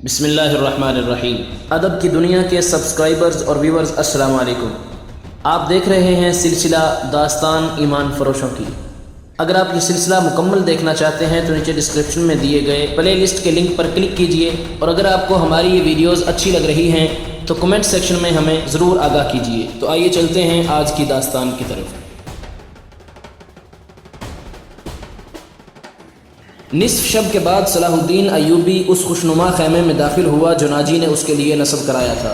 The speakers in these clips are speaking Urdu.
بسم اللہ الرحمن الرحیم۔ ادب کی دنیا کے سبسکرائبرز اور ویورز السلام علیکم۔ آپ دیکھ رہے ہیں سلسلہ داستان ایمان فروشوں کی۔ اگر آپ یہ سلسلہ مکمل دیکھنا چاہتے ہیں تو نیچے ڈسکرپشن میں دیے گئے پلے لسٹ کے لنک پر کلک کیجئے، اور اگر آپ کو ہماری یہ ویڈیوز اچھی لگ رہی ہیں تو کمنٹ سیکشن میں ہمیں ضرور آگاہ کیجئے۔ تو آئیے چلتے ہیں آج کی داستان کی طرف۔ نصف شب کے بعد صلاح الدین ایوبی اس خوشنما خیمے میں داخل ہوا جو ناجی نے اس کے لیے نصب کرایا تھا۔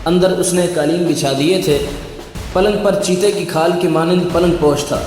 اندر اس نے قالین بچھا دیے تھے۔ پلنگ پر چیتے کی کھال کے مانند پلنگ پوش تھا۔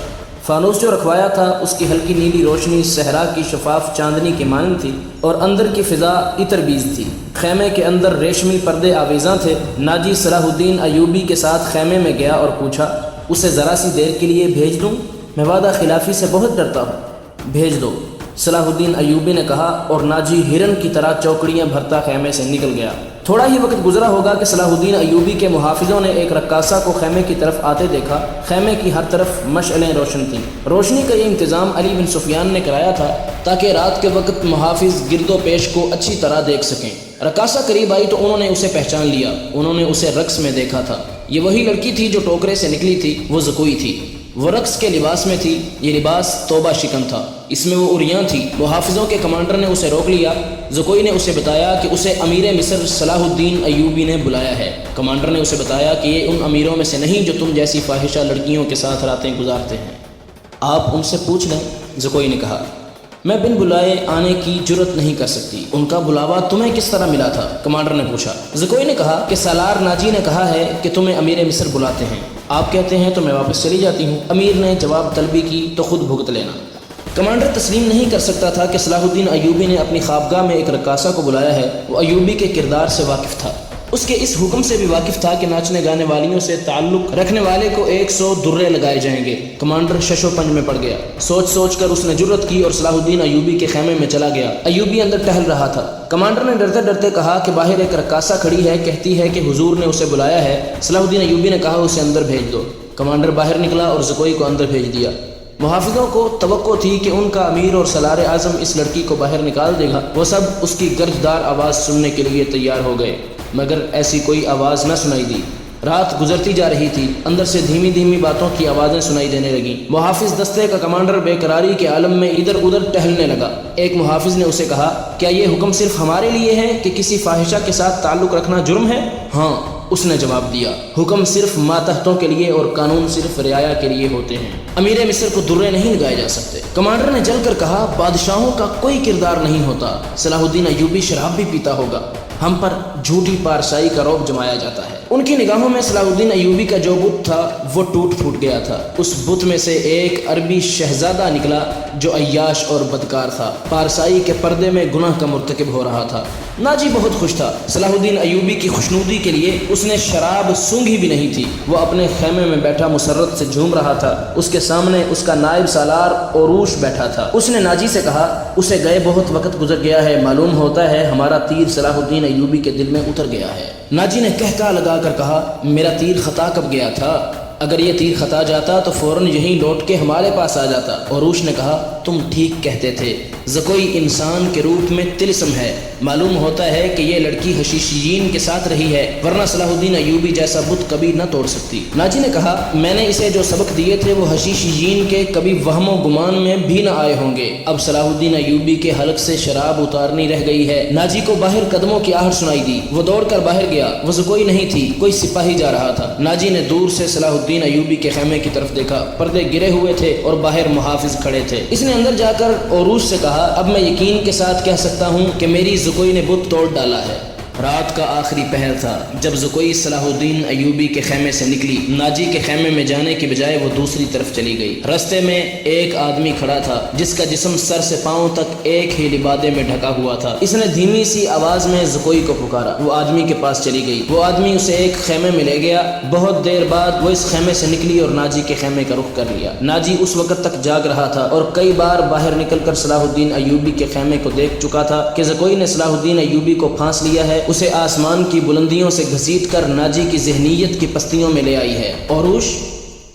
فانوس جو رکھوایا تھا اس کی ہلکی نیلی روشنی صحرا کی شفاف چاندنی کے مانند تھی، اور اندر کی فضا عطر بیز تھی۔ خیمے کے اندر ریشمی پردے آویزاں تھے۔ ناجی صلاح الدین ایوبی کے ساتھ خیمے میں گیا اور پوچھا، اسے ذرا سی دیر کے لیے بھیج دوں؟ میں وعدہ خلافی سے بہت ڈرتا ہوں۔ بھیج دو، صلاح الدین ایوبی نے کہا، اور ناجی ہرن کی طرح چوکڑیاں بھرتا خیمے سے نکل گیا۔ تھوڑا ہی وقت گزرا ہوگا کہ صلاح الدین ایوبی کے محافظوں نے ایک رقاصہ کو خیمے کی طرف آتے دیکھا۔ خیمے کی ہر طرف مشعلیں روشن تھیں۔ روشنی کا یہ انتظام علی بن سفیان نے کرایا تھا تاکہ رات کے وقت محافظ گرد و پیش کو اچھی طرح دیکھ سکیں۔ رقاصہ قریب آئی تو انہوں نے اسے پہچان لیا۔ انہوں نے اسے رقص میں دیکھا تھا۔ یہ وہی لڑکی تھی جو ٹوکرے سے نکلی تھی، وہ زکوئی تھی۔ وہ رقص کے لباس میں تھی۔ یہ لباس توبہ شکن تھا، اس میں وہ عریاں تھی۔ محافظوں کے کمانڈر نے اسے روک لیا۔ زکوئی نے اسے بتایا کہ اسے امیر مصر صلاح الدین ایوبی نے بلایا ہے۔ کمانڈر نے اسے بتایا کہ یہ ان امیروں میں سے نہیں جو تم جیسی فاحشہ لڑکیوں کے ساتھ راتیں گزارتے ہیں، آپ ان سے پوچھ لیں۔ زکوئی نے کہا، میں بن بلائے آنے کی جرت نہیں کر سکتی۔ ان کا بلاوا تمہیں کس طرح ملا تھا؟ کمانڈر نے پوچھا۔ زکوئی نے کہا کہ سالار ناجی نے کہا ہے کہ تمہیں امیر مصر بلاتے ہیں، آپ کہتے ہیں تو میں واپس چلی جاتی ہوں۔ امیر نے جواب طلبی کی تو خود بھگت لینا۔ کمانڈر تسلیم نہیں کر سکتا تھا کہ صلاح الدین ایوبی نے اپنی خوابگاہ میں ایک رقاصہ کو بلایا ہے۔ وہ ایوبی کے کردار سے واقف تھا، اس کے اس حکم سے بھی واقف تھا کہ ناچنے گانے والیوں سے تعلق رکھنے والے کو 100 درے لگائے جائیں گے۔ کمانڈر شش و پنج میں پڑ گیا۔ سوچ کر اس نے جرت کی اور صلاح الدین ایوبی کے خیمے میں چلا گیا۔ ایوبی اندر ٹہل رہا تھا۔ کمانڈر نے ڈرتے ڈرتے کہا کہ باہر ایک رقاصہ کھڑی ہے، کہتی ہے کہ حضور نے اسے بلایا ہے۔ صلاح الدین ایوبی نے کہا، اسے اندر بھیج دو۔ کمانڈر باہر نکلا اور زکوئی کو اندر بھیج دیا۔ محافظوں کو توقع تھی کہ ان کا امیر اور سالار اعظم اس لڑکی کو باہر نکال دے گا۔ وہ سب اس کی گرجدار آواز سننے کے لیے تیار ہو گئے، مگر ایسی کوئی آواز نہ سنائی دی۔ رات گزرتی جا رہی تھی۔ اندر سے دھیمی دھیمی باتوں کی آوازیں سنائی دینے لگیں۔ محافظ دستے کا کمانڈر بے قراری کے عالم میں ادھر ادھر ٹہلنے لگا۔ ایک محافظ نے اسے کہا، کیا یہ حکم صرف ہمارے لیے ہے کہ کسی فاحشہ کے ساتھ تعلق رکھنا جرم ہے؟ ہاں، اس نے جواب دیا، حکم صرف ماتحتوں کے لیے اور قانون صرف رعایا کے لیے ہوتے ہیں۔ امیر مصر کو درے نہیں لگائے جا سکتے۔ کمانڈر نے جل کر کہا، بادشاہوں کا کوئی کردار نہیں ہوتا۔ صلاح الدین ایوبی شراب بھی پیتا ہوگا، ہم پر جھوٹی پارسائی کا رعب جمایا جاتا ہے۔ ان کی نگاہوں میں صلاح الدین ایوبی کا جو بت تھا وہ ٹوٹ پھوٹ گیا تھا۔ اس بت میں سے ایک عربی شہزادہ نکلا جو عیاش اور بدکار تھا، پارسائی کے پردے میں گناہ کا مرتکب ہو رہا تھا۔ ناجی بہت خوش تھا۔ صلاح الدین ایوبی کی خوشنودی کے لیے اس نے شراب سونگھی بھی نہیں تھی۔ وہ اپنے خیمے میں بیٹھا مسرت سے جھوم رہا تھا۔ اس کے سامنے اس کا نائب سالار اوروش بیٹھا تھا۔ اس نے ناجی سے کہا، اسے گئے بہت وقت گزر گیا ہے، معلوم ہوتا ہے ہمارا تیر صلاح الدین ایوبی کے دل میں اتر گیا ہے۔ ناجی نے کہکا لگا کر کہا، میرا تیر خطا کب گیا تھا؟ اگر یہ تیر خطا جاتا تو فوراً یہیں لوٹ کے ہمارے پاس آ جاتا۔ اوروش نے کہا، تم ٹھیک کہتے تھے، زکوئی انسان کے روپ میں طلسم ہے۔ معلوم ہوتا ہے کہ یہ لڑکی حشیشیین کے ساتھ رہی ہے، ورنہ صلاح الدین ایوبی جیسا بت کبھی نہ توڑ سکتی۔ ناجی نے کہا، میں نے اسے جو سبق دیے تھے وہ حشیشیین کے کبھی وہم و گمان میں بھی نہ آئے ہوں گے۔ اب صلاح الدین ایوبی کے حلق سے شراب اتارنی رہ گئی ہے۔ ناجی کو باہر قدموں کی آہٹ سنائی دی۔ وہ دوڑ کر باہر گیا۔ وہ زکوئی نہیں تھی، کوئی سپاہی جا رہا تھا۔ ناجی نے دور سے صلاح الدین ایوبی کے خیمے کی طرف دیکھا۔ پردے گرے ہوئے تھے اور باہر محافظ کھڑے تھے۔ اس نے اندر جا کر اوروش سے کہا، اب میں یقین کے ساتھ کہہ سکتا ہوں کہ میری زکوئی نے بت توڑ ڈالا ہے۔ رات کا آخری پہر تھا جب زکوئی صلاح الدین ایوبی کے خیمے سے نکلی۔ ناجی کے خیمے میں جانے کی بجائے وہ دوسری طرف چلی گئی۔ رستے میں ایک آدمی کھڑا تھا جس کا جسم سر سے پاؤں تک ایک ہی لبادے میں ڈھکا ہوا تھا۔ اس نے دھیمی سی آواز میں زکوئی کو پکارا۔ وہ آدمی کے پاس چلی گئی۔ وہ آدمی اسے ایک خیمے میں لے گیا۔ بہت دیر بعد وہ اس خیمے سے نکلی اور ناجی کے خیمے کا رخ کر لیا۔ ناجی اس وقت تک جاگ رہا تھا اور کئی بار باہر نکل کر صلاح الدین ایوبی کے خیمے کو دیکھ چکا تھا کہ زکوئی نے صلاح الدین ایوبی کو پھانس لیا ہے، اسے آسمان کی بلندیوں سے گھسیٹ کر ناجی کی ذہنیت کی پستیوں میں لے آئی ہے۔ اوروش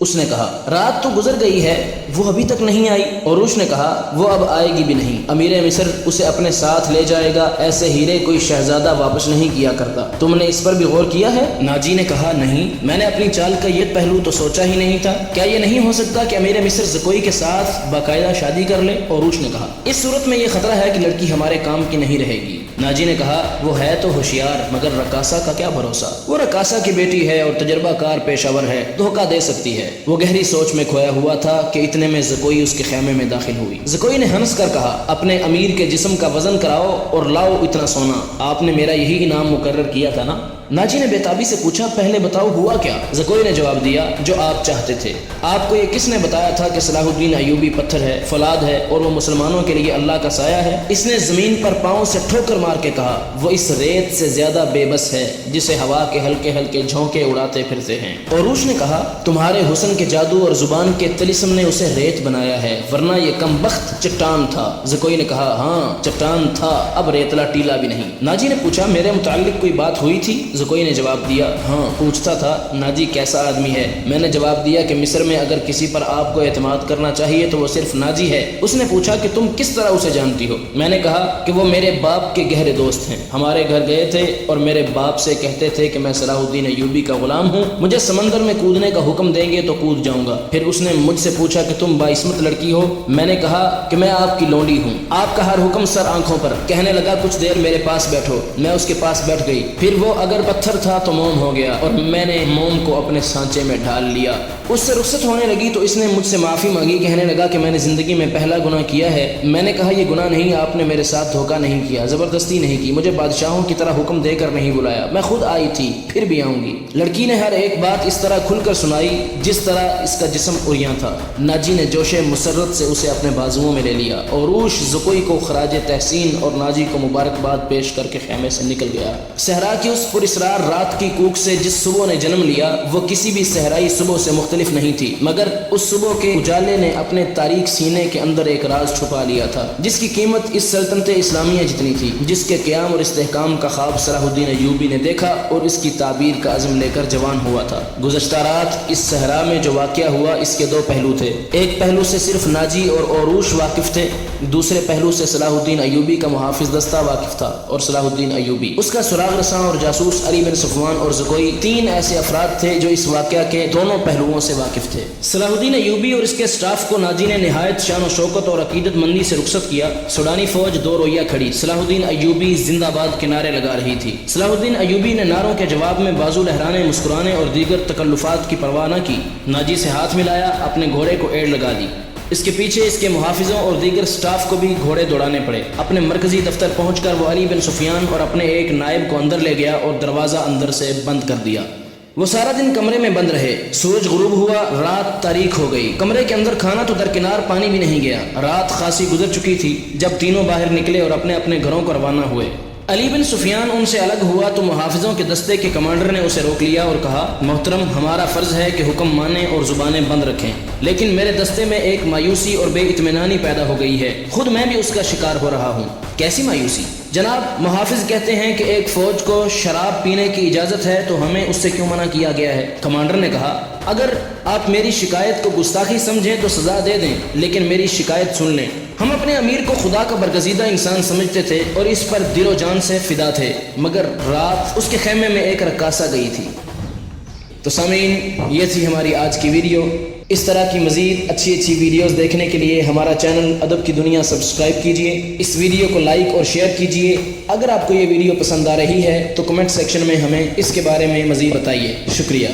اس نے کہا رات تو گزر گئی ہے، وہ ابھی تک نہیں آئی؟ عروش نے کہا وہ اب آئے گی بھی نہیں، امیر مصر اسے اپنے ساتھ لے جائے گا، ایسے ہیرے کوئی شہزادہ واپس نہیں کیا کرتا، تم نے اس پر بھی غور کیا ہے؟ ناجی نے کہا نہیں، میں نے اپنی چال کا یہ پہلو تو سوچا ہی نہیں تھا، کیا یہ نہیں ہو سکتا کہ امیر مصر زکوئی کے ساتھ باقاعدہ شادی کر لے؟ عروش نے کہا اس صورت میں یہ خطرہ ہے کہ لڑکی ہمارے کام کی نہیں رہے گی۔ ناجی نے کہا وہ ہے تو ہوشیار، مگر رقاصہ کا کیا بھروسہ، وہ رقاصہ کی بیٹی ہے اور تجربہ کار پیشہ ور ہے، دھوکہ دے سکتی ہے۔ وہ گہری سوچ میں کھویا ہوا تھا کہ اتنے میں زکوئی اس کے خیمے میں داخل ہوئی۔ زکوئی نے ہنس کر کہا اپنے امیر کے جسم کا وزن کراؤ اور لاؤ اتنا سونا، آپ نے میرا یہی انعام مقرر کیا تھا نا؟ ناجی نے بےتابی سے پوچھا پہلے بتاؤ ہوا کیا؟ زکوئی نے جواب دیا جو آپ چاہتے تھے۔ آپ کو یہ کس نے بتایا تھا کہ صلاح الدین ایوبی پتھر ہے، فولاد ہے اور وہ مسلمانوں کے لیے اللہ کا سایہ ہے؟ اس نے زمین پر پاؤں سے ٹھوکر مار کے کہا وہ اس ریت سے زیادہ بے بس ہے جسے ہوا کے ہلکے ہلکے جھونکے اڑاتے پھرتے ہیں۔ عروش نے کہا تمہارے حسن کے جادو اور زبان کے طلسم نے اسے ریت بنایا ہے، ورنہ یہ کم بخت چٹان تھا۔ زکوئی نے کہا ہاں چٹان تھا، اب ریتلا ٹیلا بھی نہیں۔ ناجی نے پوچھا میرے متعلق کوئی بات ہوئی تھی؟ زکوئی نے جواب دیا ہاں پوچھتا تھا ناجی کیسا آدمی ہے؟ میں نے جواب دیا کہ مصر میں اگر کسی پر آپ کو اعتماد کرنا چاہیے تو وہ صرف ناجی ہے۔ اس نے پوچھا کہ تم کس طرح اسے جانتی ہو؟ میں نے کہا کہ وہ میرے باپ کے گہرے دوست ہیں، ہمارے گھر گئے تھے اور میرے باپ سے کہتے تھے کہ میں صلاح الدین ایوبی کا غلام ہوں، مجھے سمندر میں کودنے کا حکم دیں گے تو کود جاؤں گا۔ پھر اس نے مجھ سے پوچھا کہ تم باعصمت لڑکی ہو؟ میں نے کہا کہ میں آپ کی لونڈی ہوں، آپ کا ہر حکم سر آنکھوں پر۔ کہنے لگا کچھ دیر میرے پاس بیٹھو، میں اس کے پاس بیٹھ گئی، پھر وہ اگر پتھر تھا تو موم ہو گیا اور میں نے موم کو اپنے سانچے میں ڈھال لیا۔ اس سے رخصت ہونے لگی تو اس نے مجھ سے معافی مانگی، کہنے لگا کہ میں نے زندگی میں پہلا گناہ کیا ہے۔ میں نے کہا یہ گناہ نہیں، آپ نے میرے ساتھ دھوکہ نہیں کیا، زبردستی نہیں کی، مجھے بادشاہوں کی طرح حکم دے کر نہیں بلایا، میں خود آئی تھی، پھر بھی آؤں گی۔ لڑکی نے ہر ایک بات اس طرح کھل کر سنائی جس طرح اس کا جسم عریاں تھا۔ ناجی نے جوش مسرت سے اسے اپنے بازوؤں میں لے لیا۔ عروش زکوئی کو خراج تحسین اور ناجی کو مبارکباد پیش کر کے خیمے سے نکل گیا۔ صحرا کی اس پراسرار رات کی کوک سے جس صبح نے جنم لیا وہ کسی بھی صحرائی صبح سے مختلف نہیں تھی، مگر اس صبح کے اجالے نے اپنے تاریک سینے کے اندر ایک راز چھپا لیا تھا جس کی قیمت اس سلطنت اسلامیہ جتنی تھی، جس کے قیام اور استحکام کا خواب صلاح الدین ایوبی نے دیکھا اور اس کی تعبیر کا عزم لے کر جوان ہوا تھا۔ گزشتہ رات اس صحرا میں جو واقعہ ہوا اس کے دو پہلو تھے، ایک پہلو سے صرف ناجی اور عروش واقف تھے، دوسرے پہلو سے صلاح الدین ایوبی کا محافظ دستہ واقف تھا اور صلاح الدین ایوبی، اس کا سراغ رساں اور جاسوس علی بن صفوان اور زکوئی، تین ایسے افراد تھے جو اس واقعہ کے دونوں پہلوؤں سے واقف تھے۔ صلاح الدین ایوبی اور اس کے سٹاف کو ناجی نے نہایت شان و شوکت اور عقیدت مندی سے رخصت کیا۔ سوڈانی فوج دو رویہ کھڑی، صلاح الدین ایوبی زندہ باد کے نعرے لگا رہی تھی۔ صلاح الدین ایوبی نے نعروں کے جواب میں بازو لہرانے، مسکرانے اور دیگر تکلفات کی پرواہ نہ کی، ناجی سے ہاتھ ملایا، اپنے گھوڑے کو ایڑ لگا دی۔ اس کے پیچھے اس کے محافظوں اور دیگر سٹاف کو بھی گھوڑے دوڑانے پڑے۔ اپنے مرکزی دفتر پہنچ کر وہ علی بن سفیان اور اپنے ایک نائب کو اندر لے گیا اور دروازہ اندر سے بند کر دیا۔ وہ سارا دن کمرے میں بند رہے۔ سورج غروب ہوا، رات تاریک ہو گئی۔ کمرے کے اندر کھانا تو درکنار پانی بھی نہیں گیا۔ رات خاصی گزر چکی تھی جب تینوں باہر نکلے اور اپنے اپنے گھروں کو روانہ ہوئے۔ علی بن سفیان ان سے الگ ہوا تو محافظوں کے دستے کے کمانڈر نے اسے روک لیا اور کہا محترم ہمارا فرض ہے کہ حکم مانیں اور زبانیں بند رکھیں، لیکن میرے دستے میں ایک مایوسی اور بے اطمینانی پیدا ہو گئی ہے، خود میں بھی اس کا شکار ہو رہا ہوں۔ کیسی مایوسی؟ جناب محافظ کہتے ہیں کہ ایک فوج کو شراب پینے کی اجازت ہے تو ہمیں اس سے کیوں منع کیا گیا ہے؟ کمانڈر نے کہا اگر آپ میری شکایت کو گستاخی سمجھیں تو سزا دے دیں، لیکن میری شکایت سن لیں۔ ہم اپنے امیر کو خدا کا برگزیدہ انسان سمجھتے تھے اور اس پر دل و جان سے فدا تھے، مگر رات اس کے خیمے میں ایک رقاصہ گئی تھی۔ تو سامعین یہ تھی ہماری آج کی ویڈیو۔ اس طرح کی مزید اچھی ویڈیوز دیکھنے کے لیے ہمارا چینل ادب کی دنیا سبسکرائب کیجئے، اس ویڈیو کو لائک اور شیئر کیجئے۔ اگر آپ کو یہ ویڈیو پسند آ رہی ہے تو کمنٹ سیکشن میں ہمیں اس کے بارے میں مزید بتائیے۔ شکریہ۔